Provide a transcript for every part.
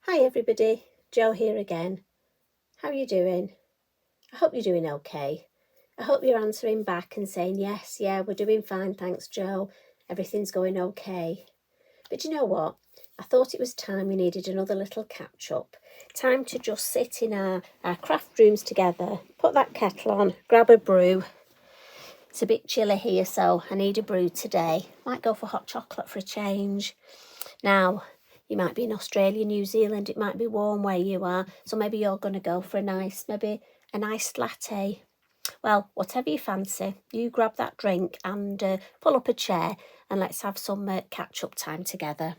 Hi everybody, Jo here again. How are you doing? I hope you're doing okay. I hope you're answering back and saying yes, yeah, we're doing fine, thanks Jo. Everything's going okay. But you know what? I thought it was time we needed another little catch up. Time to just sit in our craft rooms together, put that kettle on, grab a brew. It's a bit chilly here, so I need a brew today. Might go for hot chocolate for a change. Now, you might be in Australia, New Zealand, it might be warm where you are, so maybe you're going to go for maybe an iced latte. Well, whatever you fancy, you grab that drink and pull up a chair and let's have some catch-up time together.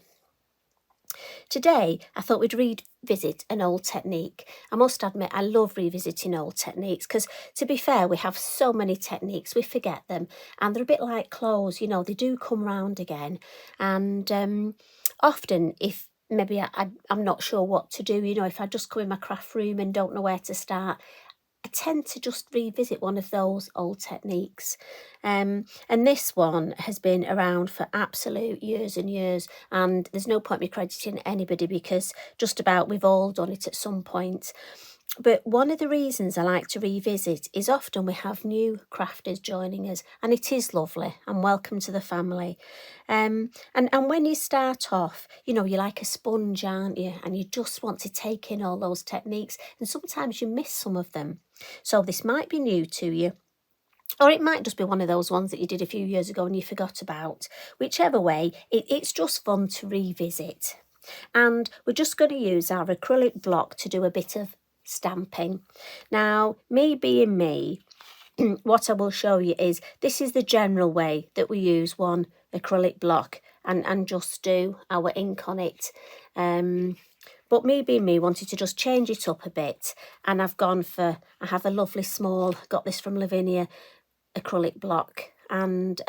Today, I thought we'd revisit an old technique. I must admit, I love revisiting old techniques because, to be fair, we have so many techniques, we forget them, and they're a bit like clothes, you know, they do come round again. And often, if maybe I'm not sure what to do, you know, if I just come in my craft room and don't know where to start, I tend to just revisit one of those old techniques. And this one has been around for absolute years and years, and there's no point me crediting anybody because just about we've all done it at some point. But one of the reasons I like to revisit is often we have new crafters joining us, and it is lovely, and welcome to the family. And when you start off, you know, you're like a sponge, aren't you? And you just want to take in all those techniques, and sometimes you miss some of them. So this might be new to you, or it might just be one of those ones that you did a few years ago and you forgot about. Whichever way, it's just fun to revisit. And we're just going to use our acrylic block to do a bit of stamping. Now, me being me, what I will show you is this is the general way that we use one acrylic block and just do our ink on it. But me being me, wanted to just change it up a bit, and I've gone for, I have a lovely small, got this from Lavinia, acrylic block, and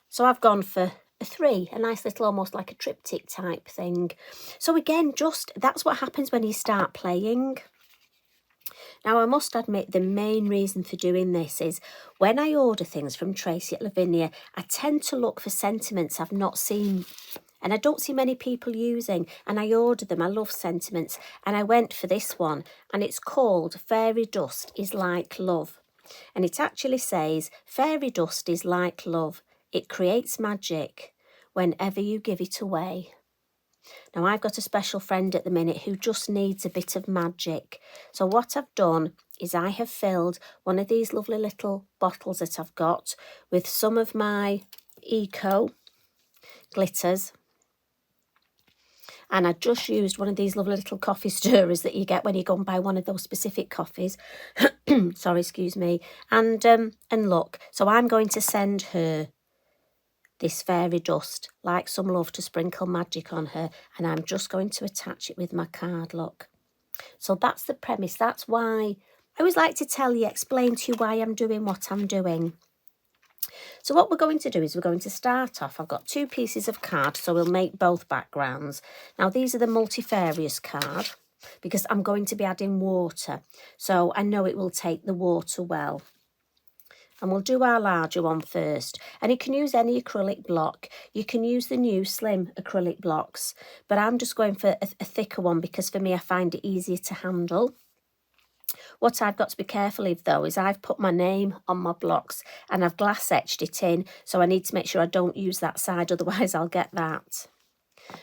so I've gone for a 3, a nice little, almost like a triptych type thing. So again, just that's what happens when you start playing. Now, I must admit, the main reason for doing this is when I order things from Tracy at Lavinia, I tend to look for sentiments I've not seen and I don't see many people using, and I order them. I love sentiments, and I went for this one, and it's called Fairy Dust is Like Love. And it actually says, fairy dust is like love. It creates magic whenever you give it away. Now, I've got a special friend at the minute who just needs a bit of magic. So what I've done is I have filled one of these lovely little bottles that I've got with some of my eco glitters. And I just used one of these lovely little coffee stirrers that you get when you go and buy one of those specific coffees. Sorry, excuse me. And look, so I'm going to send her this fairy dust, like some love, to sprinkle magic on her. And I'm just going to attach it with my card, look. So that's the premise. That's why I always like to tell you, explain to you why I'm doing what I'm doing. So what we're going to do is we're going to start off. I've got 2 pieces of card, so we'll make both backgrounds. Now, these are the multifarious card because I'm going to be adding water. So I know it will take the water well. And we'll do our larger one first. And you can use any acrylic block. You can use the new slim acrylic blocks. But I'm just going for a thicker one because for me, I find it easier to handle. What I've got to be careful of, though, is I've put my name on my blocks and I've glass etched it in. So I need to make sure I don't use that side, otherwise I'll get that.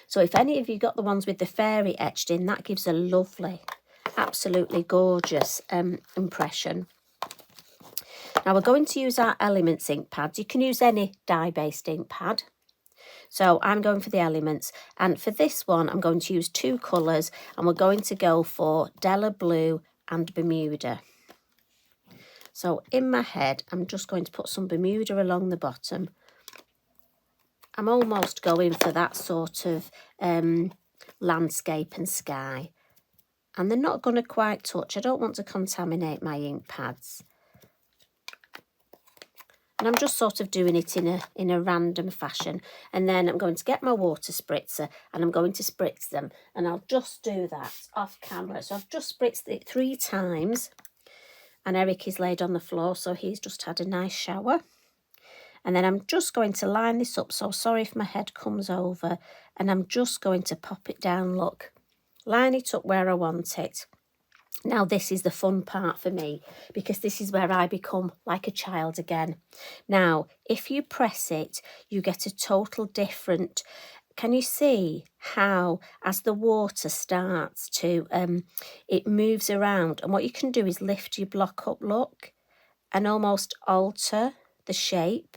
So if any of you got the ones with the fairy etched in, that gives a lovely, absolutely gorgeous impression. Now we're going to use our Elements ink pads. You can use any dye-based ink pad. So I'm going for the Elements. And for this one, I'm going to use 2 colours. And we're going to go for Della Blue and Bermuda. So in my head, I'm just going to put some Bermuda along the bottom. I'm almost going for that sort of landscape and sky. And they're not going to quite touch. I don't want to contaminate my ink pads. And I'm just sort of doing it in a random fashion. And then I'm going to get my water spritzer and I'm going to spritz them. And I'll just do that off camera. So I've just spritzed it 3 times. And Eric is laid on the floor, so he's just had a nice shower. And then I'm just going to line this up. So sorry if my head comes over. And I'm just going to pop it down, look, line it up where I want it. Now this is the fun part for me, because this is where I become like a child again. Now, if you press it, you get a total different... Can you see how as the water starts to, it moves around, and what you can do is lift your block up, look, and almost alter the shape.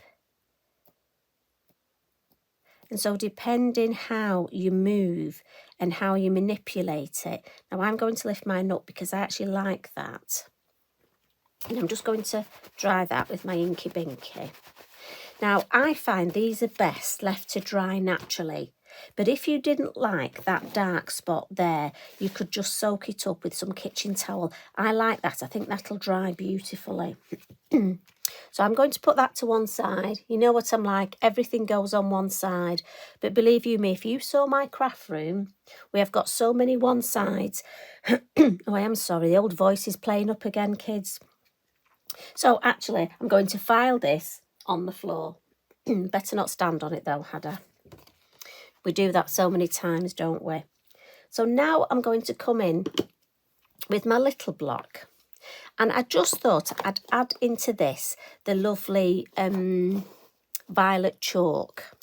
And so depending how you move and how you manipulate it. Now I'm going to lift mine up because I actually like that. And I'm just going to dry that with my Inky Binky. Now I find these are best left to dry naturally. But if you didn't like that dark spot there, you could just soak it up with some kitchen towel. I like that. I think that'll dry beautifully. So I'm going to put that to one side. You know what I'm like, everything goes on one side. But believe you me, if you saw my craft room, we have got so many one sides. Oh, I am sorry, the old voice is playing up again, kids. So actually, I'm going to file this on the floor. Better not stand on it though, had I? We do that so many times, don't we? So now I'm going to come in with my little block. And I just thought I'd add into this the lovely violet chalk.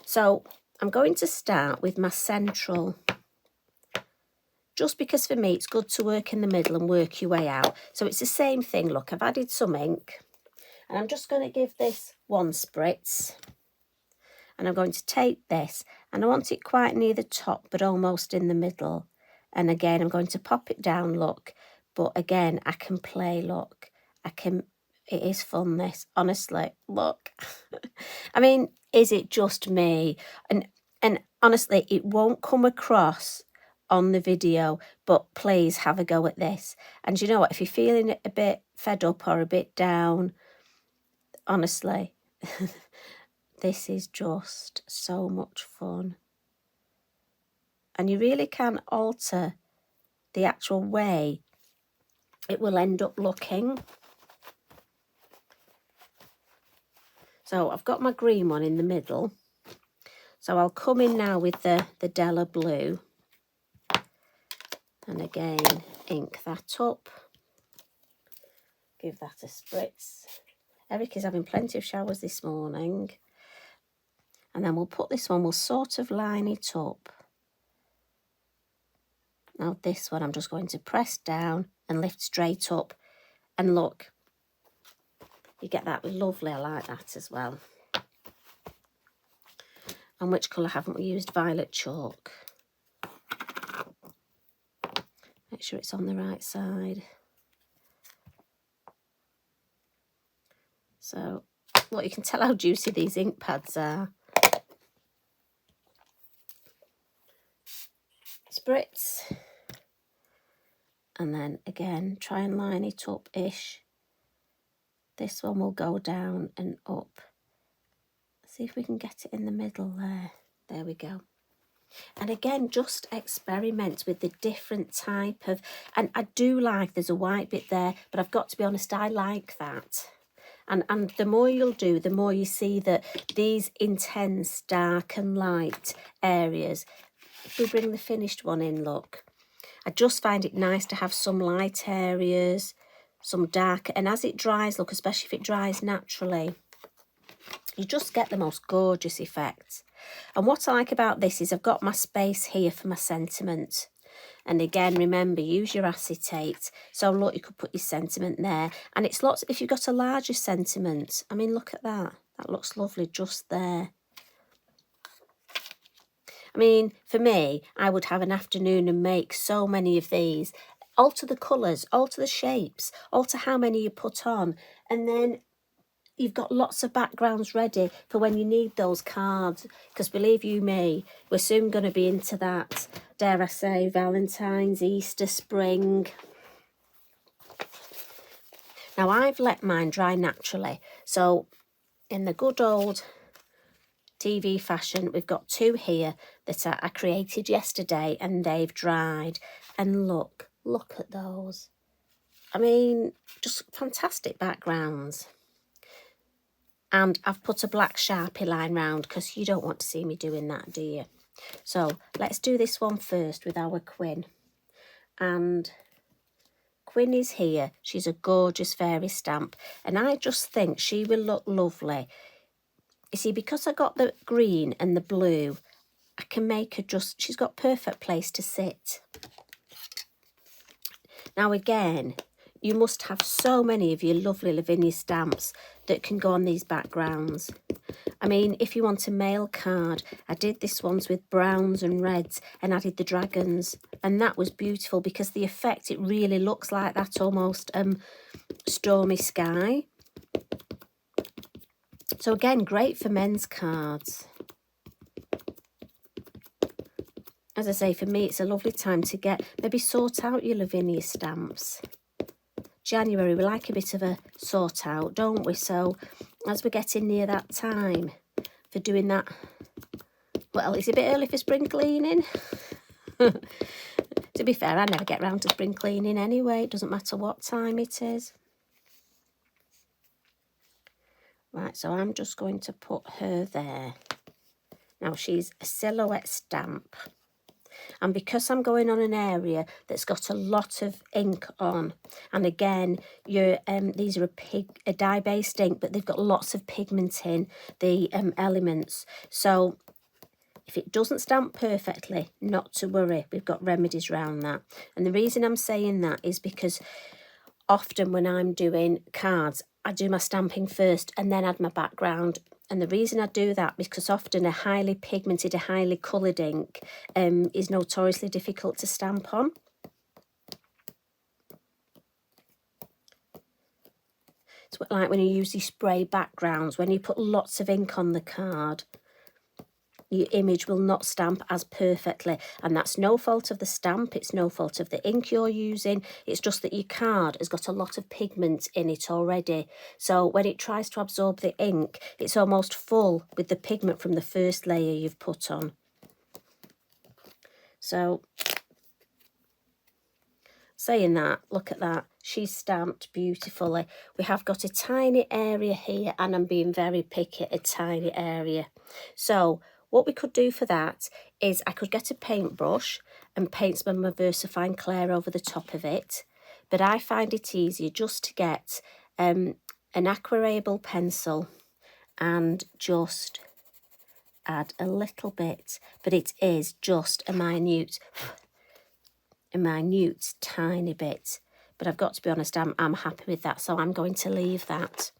So I'm going to start with my central, just because for me it's good to work in the middle and work your way out. So it's the same thing, look, I've added some ink, and I'm just going to give this one spritz. And I'm going to take this, and I want it quite near the top, but almost in the middle. And again, I'm going to pop it down, look. But again, I can play, look. It is fun, this, honestly, look. I mean, is it just me? And honestly, it won't come across on the video, but please have a go at this. And you know what? If you're feeling a bit fed up or a bit down, honestly... This is just so much fun. And you really can alter the actual way it will end up looking. So I've got my green one in the middle. So I'll come in now with the Della Blue. And again, ink that up. Give that a spritz. Eric is having plenty of showers this morning. And then we'll put this one, we'll sort of line it up. Now this one I'm just going to press down and lift straight up. And look, you get that lovely, I like that as well. And which colour haven't we used? Violet chalk. Make sure it's on the right side. So, look, you can tell how juicy these ink pads are. Spritz. And then again, try and line it up-ish. This one will go down and up. See if we can get it in the middle there. There we go. And again, just experiment with the different type of... And I do like, there's a white bit there, but I've got to be honest, I like that. And the more you'll do, the more you see that these intense dark and light areas... If we bring the finished one in, look, I just find it nice to have some light areas, some dark, and as it dries, look, especially if it dries naturally, you just get the most gorgeous effect. And what I like about this is I've got my space here for my sentiment. And again, remember, use your acetate. So look, you could put your sentiment there. And it's lots, if you've got a larger sentiment, I mean, look at that. That looks lovely just there. I mean, for me, I would have an afternoon and make so many of these. Alter the colours, alter the shapes, alter how many you put on. And then you've got lots of backgrounds ready for when you need those cards. Because believe you me, we're soon going to be into that, dare I say, Valentine's, Easter, spring. Now, I've let mine dry naturally. So, in the good old TV fashion, we've got two here that I created yesterday and they've dried. And look at those. I mean, just fantastic backgrounds. And I've put a black Sharpie line round because you don't want to see me doing that, do you? So let's do this one first with our Quinn. And Quinn is here. She's a gorgeous fairy stamp. And I just think she will look lovely. You see, because I got the green and the blue, I can make her just, she's got perfect place to sit. Now again, you must have so many of your lovely Lavinia stamps that can go on these backgrounds. I mean, if you want a mail card, I did this ones with browns and reds and added the dragons. And that was beautiful because the effect, it really looks like that almost stormy sky. So again, great for men's cards. As I say, for me, it's a lovely time to maybe sort out your Lavinia stamps. January, we like a bit of a sort out, don't we? So as we're getting near that time for doing that, well, it's a bit early for spring cleaning. To be fair, I never get round to spring cleaning anyway. It doesn't matter what time it is. Right, so I'm just going to put her there. Now, she's a silhouette stamp. And because I'm going on an area that's got a lot of ink on, and again, these are a dye-based ink, but they've got lots of pigment in the elements. So if it doesn't stamp perfectly, not to worry, we've got remedies around that. And the reason I'm saying that is because often when I'm doing cards, I do my stamping first and then add my background. And the reason I do that is because often a highly pigmented, a highly coloured ink is notoriously difficult to stamp on. It's like when you use these spray backgrounds, when you put lots of ink on the card, your image will not stamp as perfectly, and that's no fault of the stamp, it's no fault of the ink you're using, it's just that your card has got a lot of pigment in it already. So when it tries to absorb the ink, it's almost full with the pigment from the first layer you've put on. So saying that, look at that, she's stamped beautifully. We have got a tiny area here, and I'm being very picky, a tiny area. So what we could do for that is I could get a paintbrush and paint some of my VersaFine Clair over the top of it. But I find it easier just to get an aquarellable pencil and just add a little bit. But it is just a minute tiny bit. But I've got to be honest, I'm happy with that. So I'm going to leave that.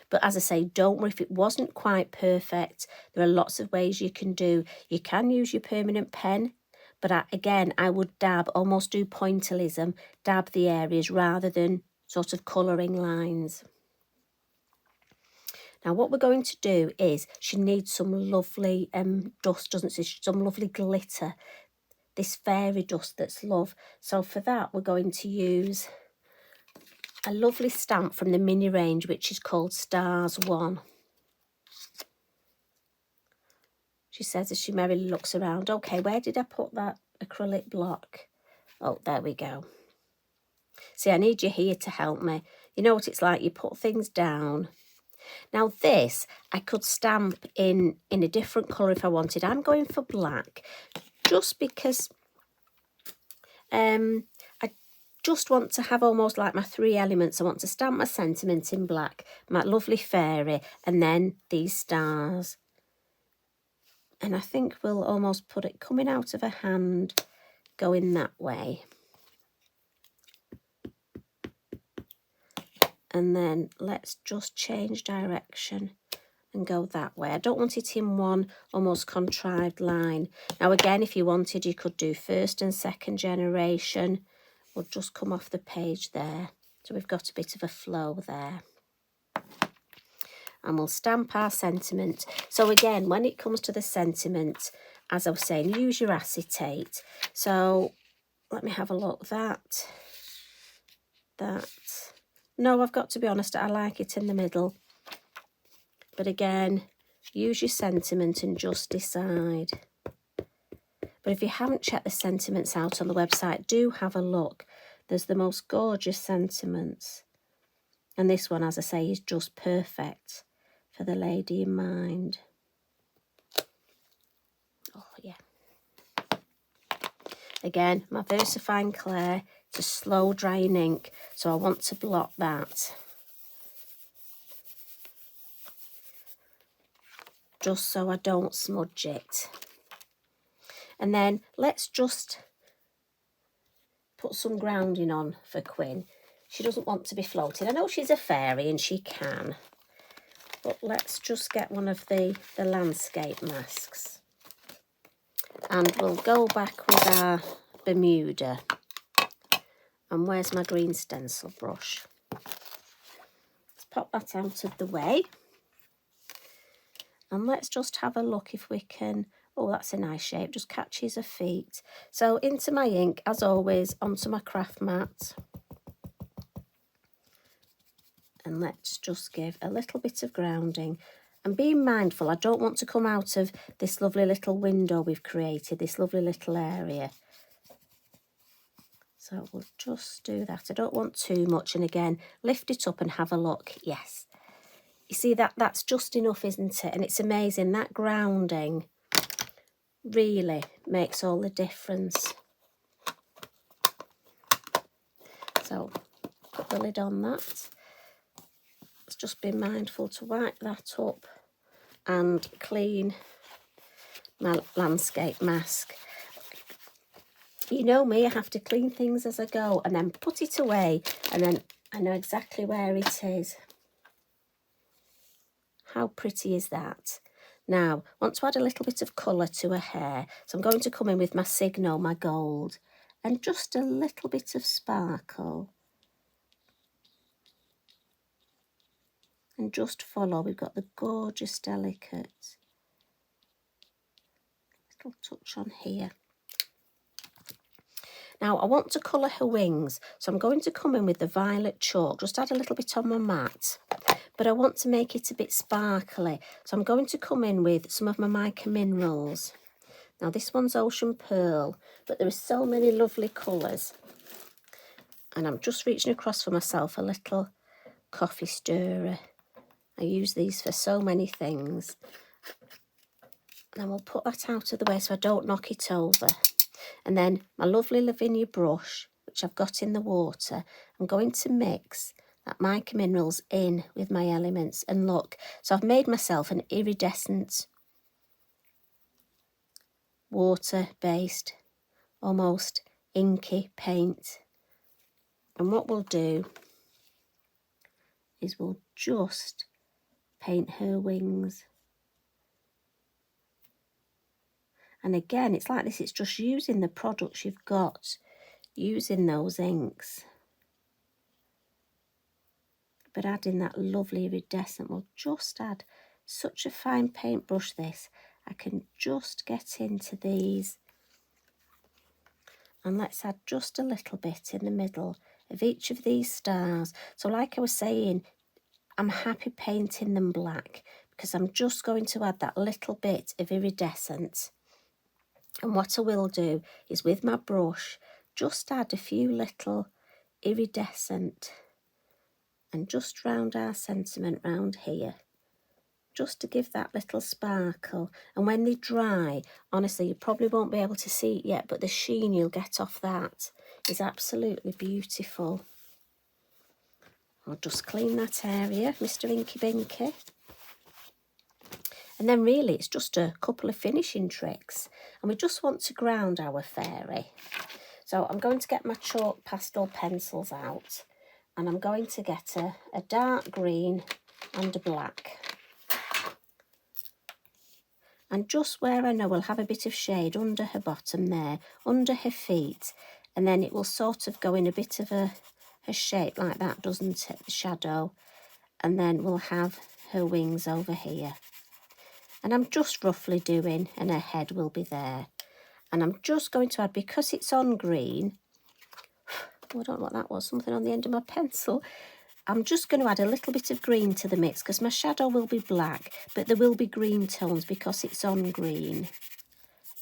But as I say, don't worry if it wasn't quite perfect. There are lots of ways you can do. You can use your permanent pen, but again, I would dab, almost do pointillism, dab the areas rather than sort of colouring lines. Now, what we're going to do is, she needs some lovely dust, doesn't she? Some lovely glitter. This fairy dust that's love. So for that, we're going to use a lovely stamp from the mini range, which is called Stars 1. She says as she merrily looks around, okay, where did I put that acrylic block? Oh, there we go. See, I need you here to help me. You know what it's like, you put things down. Now this, I could stamp in a different colour if I wanted. I'm going for black, just because I just want to have almost like my three elements. I want to stamp my sentiment in black, my lovely fairy, and then these stars. And I think we'll almost put it coming out of her hand, going that way. And then let's just change direction and go that way. I don't want it in one almost contrived line. Now again, if you wanted, you could do first and second generation. We'll just come off the page there. So we've got a bit of a flow there. And we'll stamp our sentiment. So again, when it comes to the sentiment, as I was saying, use your acetate. So let me have a look. That. No, I've got to be honest, I like it in the middle. But again, use your sentiment and just decide. But if you haven't checked the sentiments out on the website, do have a look. There's the most gorgeous sentiments. And this one, as I say, is just perfect for the lady in mind. Oh, yeah. Again, my VersaFine Clay, it's a slow drying ink, so I want to blot that. Just so I don't smudge it. And then let's just put some grounding on for Quinn. She doesn't want to be floating. I know she's a fairy and she can, but let's just get one of the landscape masks. And we'll go back with our Bermuda. And where's my green stencil brush? Let's pop that out of the way. And let's just have a look if we can. Oh, that's a nice shape, just catches her feet. So into my ink, as always, onto my craft mat. And let's just give a little bit of grounding. And being mindful, I don't want to come out of this lovely little window we've created, this lovely little area. So we'll just do that. I don't want too much. And again, lift it up and have a look. Yes. You see, that's just enough, isn't it? And it's amazing. That grounding really makes all the difference. So put the lid on that. Let's just be mindful to wipe that up and clean my landscape mask. You know me, I have to clean things as I go and then put it away, and then I know exactly where it is. How pretty is that? Now, I want to add a little bit of colour to her hair, so I'm going to come in with my Signo, my gold, and just a little bit of sparkle. And just follow, we've got the gorgeous, delicate little touch on here. Now, I want to colour her wings, so I'm going to come in with the violet chalk, just add a little bit on my mat, but I want to make it a bit sparkly, so I'm going to come in with some of my Mica Minerals. Now, this one's Ocean Pearl, but there are so many lovely colours, and I'm just reaching across for myself a little coffee stirrer. I use these for so many things. And then we'll put that out of the way so I don't knock it over. And then my lovely Lavinia brush, which I've got in the water, I'm going to mix that Mica Minerals in with my elements. And look, so I've made myself an iridescent, water-based, almost inky paint. And what we'll do is we'll just paint her wings. And again, it's like this, it's just using the products you've got, using those inks. But adding that lovely iridescent, we'll just add such a fine paintbrush this. I can just get into these. And let's add just a little bit in the middle of each of these stars. So like I was saying, I'm happy painting them black because I'm just going to add that little bit of iridescent. And what I will do is with my brush, just add a few little iridescent and just round our sentiment round here, just to give that little sparkle. And when they dry, honestly, you probably won't be able to see it yet, but the sheen you'll get off that is absolutely beautiful. I'll just clean that area, Mr. Inky Binky. And then really it's just a couple of finishing tricks. And we just want to ground our fairy. So I'm going to get my chalk pastel pencils out. And I'm going to get a dark green and a black. And just where I know we'll have a bit of shade under her bottom there, under her feet. And then it will sort of go in a bit of a shape like that, doesn't it? The shadow. And then we'll have her wings over here. And I'm just roughly doing, and her head will be there. And I'm just going to add, because it's on green, oh, I don't know what that was, something on the end of my pencil. I'm just going to add a little bit of green to the mix because my shadow will be black, but there will be green tones because it's on green.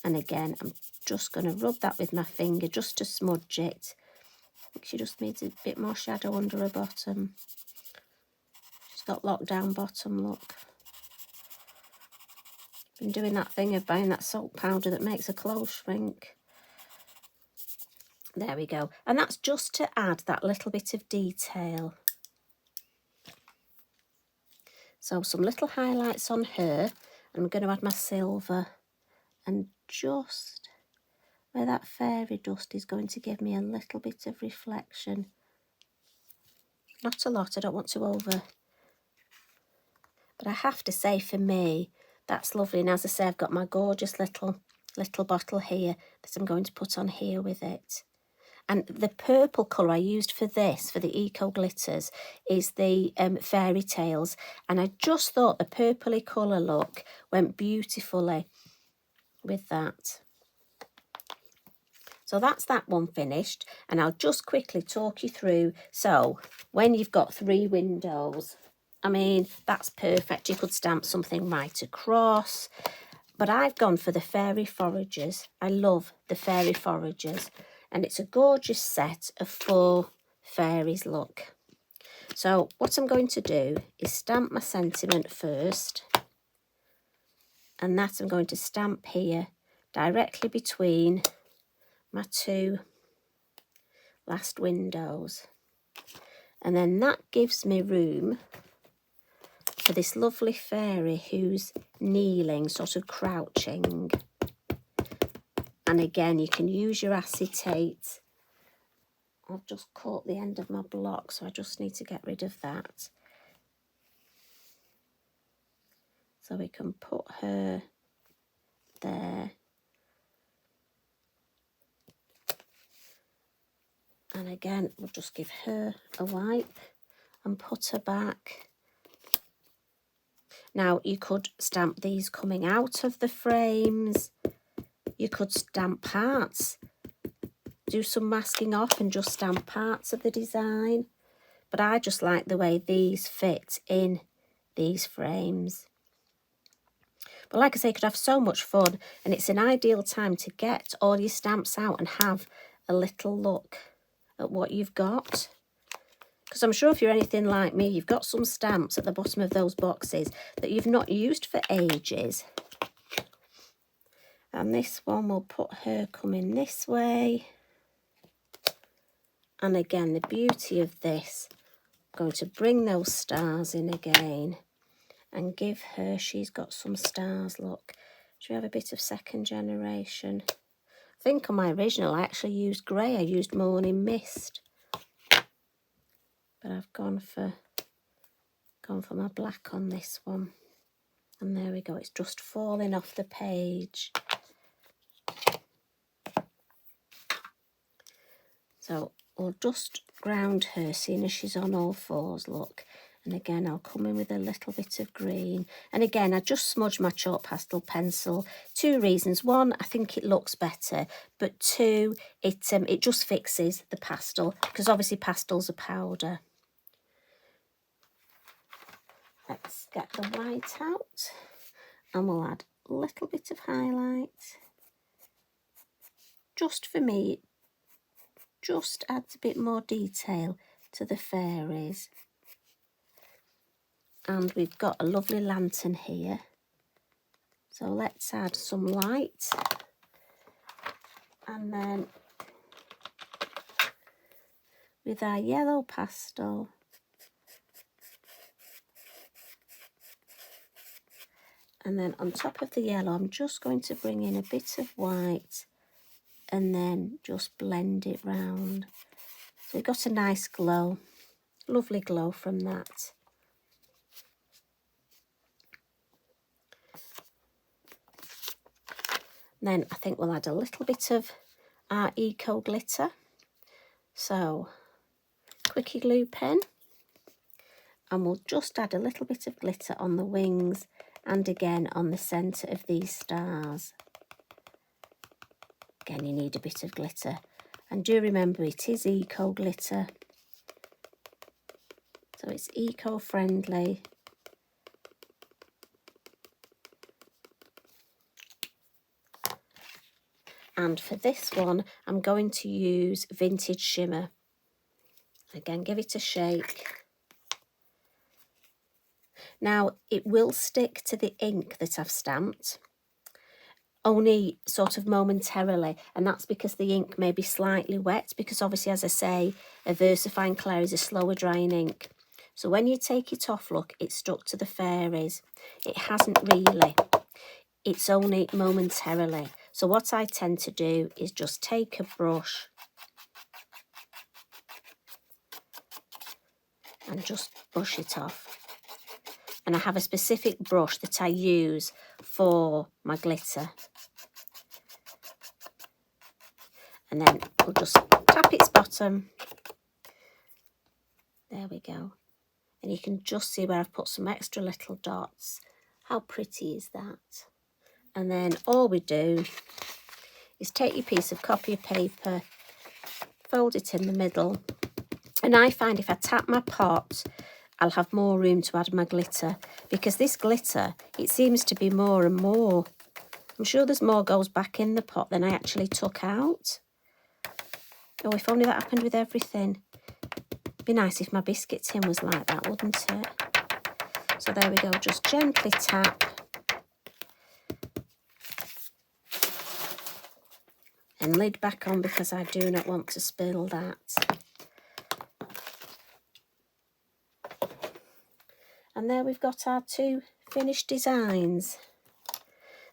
And again, I'm just going to rub that with my finger just to smudge it. I think she just needs a bit more shadow under her bottom. She's got locked down bottom, look. Been doing that thing of buying that soap powder that makes her clothes shrink. There we go. And that's just to add that little bit of detail. So some little highlights on her. I'm going to add my silver, and just where that fairy dust is going to give me a little bit of reflection. Not a lot, I don't want to over. But I have to say, for me, that's lovely. And as I say, I've got my gorgeous little bottle here that I'm going to put on here with it. And the purple colour I used for this, for the Eco Glitters, is the Fairy Tales. And I just thought the purpley colour look went beautifully with that. So that's that one finished. And I'll just quickly talk you through. So when you've got 3 windows, I mean, that's perfect. You could stamp something right across. But I've gone for the Fairy Foragers. I love the Fairy Foragers. And it's a gorgeous set of 4 fairies, look. So what I'm going to do is stamp my sentiment first. And that I'm going to stamp here directly between my 2 last windows. And then that gives me room for this lovely fairy who's kneeling, sort of crouching. And again, you can use your acetate. I've just caught the end of my block, so I just need to get rid of that. So we can put her there. And again, we'll just give her a wipe and put her back. Now, you could stamp these coming out of the frames. You could stamp parts. Do some masking off and just stamp parts of the design. But I just like the way these fit in these frames. But like I say, you could have so much fun, and it's an ideal time to get all your stamps out and have a little look at what you've got. Because I'm sure if you're anything like me, you've got some stamps at the bottom of those boxes that you've not used for ages. And this one, will put her coming this way. And again, the beauty of this, I'm going to bring those stars in again and give her, she's got some stars, look. Should we have a bit of second generation? I think on my original I actually used grey, I used Morning Mist. But I've gone for my black on this one. And there we go, it's just falling off the page. So we'll just ground her, seeing as she's on all 4s, look. And again, I'll come in with a little bit of green. And again, I just smudge my chalk pastel pencil. 2 reasons. 1, I think it looks better. But 2, it just fixes the pastel, because obviously pastels are powder. Let's get the white out. And we'll add a little bit of highlight. Just for me, just adds a bit more detail to the fairies. And we've got a lovely lantern here. So let's add some light. And then with our yellow pastel, and then on top of the yellow, I'm just going to bring in a bit of white and then just blend it round. So we've got a nice glow, lovely glow from that. Then I think we'll add a little bit of our Eco Glitter. So, quickie glue pen. And we'll just add a little bit of glitter on the wings and again on the centre of these stars. Again, you need a bit of glitter. And do remember, it is Eco Glitter. So it's eco-friendly. And for this one, I'm going to use Vintage Shimmer. Again, give it a shake. Now, it will stick to the ink that I've stamped. only sort of momentarily, and that's because the ink may be slightly wet, because obviously, as I say, a VersaFine Clair is a slower drying ink. So when you take it off, look, it's stuck to the fairies. It hasn't really. It's only momentarily. So what I tend to do is just take a brush and just brush it off. And I have a specific brush that I use for my glitter. And then we'll just tap its bottom. There we go. And you can just see where I've put some extra little dots. How pretty is that? And then all we do is take your piece of copy paper, fold it in the middle. And I find if I tap my pot, I'll have more room to add my glitter, because this glitter, it seems to be more and more. I'm sure there's more goes back in the pot than I actually took out. Oh, if only that happened with everything. It'd be nice if my biscuit tin was like that, wouldn't it? So there we go, just gently tap. And lid back on, because I do not want to spill that. And there we've got our 2 finished designs.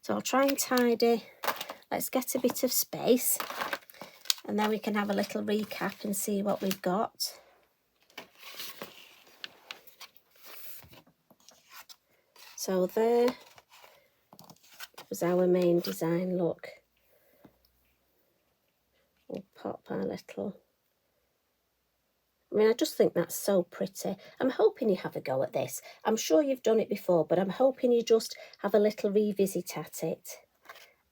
So I'll try and tidy. Let's get a bit of space. And then we can have a little recap and see what we've got. So there was our main design look. We'll pop our little... I mean, I just think that's so pretty. I'm hoping you have a go at this. I'm sure you've done it before, but I'm hoping you just have a little revisit at it.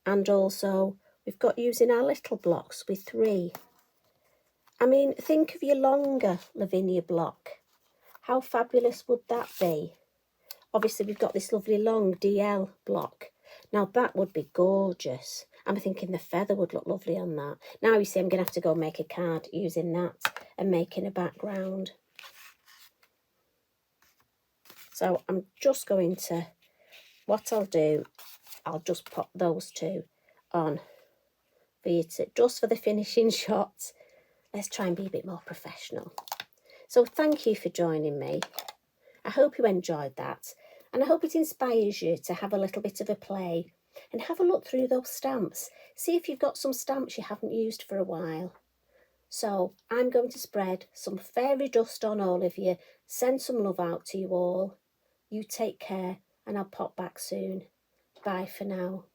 And also, we've got using our little blocks with 3. I mean, think of your longer Lavinia block. How fabulous would that be? Obviously, we've got this lovely long DL block. Now, that would be gorgeous. I'm thinking the feather would look lovely on that. Now, you see, I'm going to have to go make a card using that and making a background. So I'm just going to, what I'll do, I'll just pop those 2 on for you to, just for the finishing shots. Let's try and be a bit more professional. So thank you for joining me. I hope you enjoyed that. And I hope it inspires you to have a little bit of a play and have a look through those stamps. See if you've got some stamps you haven't used for a while. So I'm going to spread some fairy dust on all of you, send some love out to you all. You take care, and I'll pop back soon. Bye for now.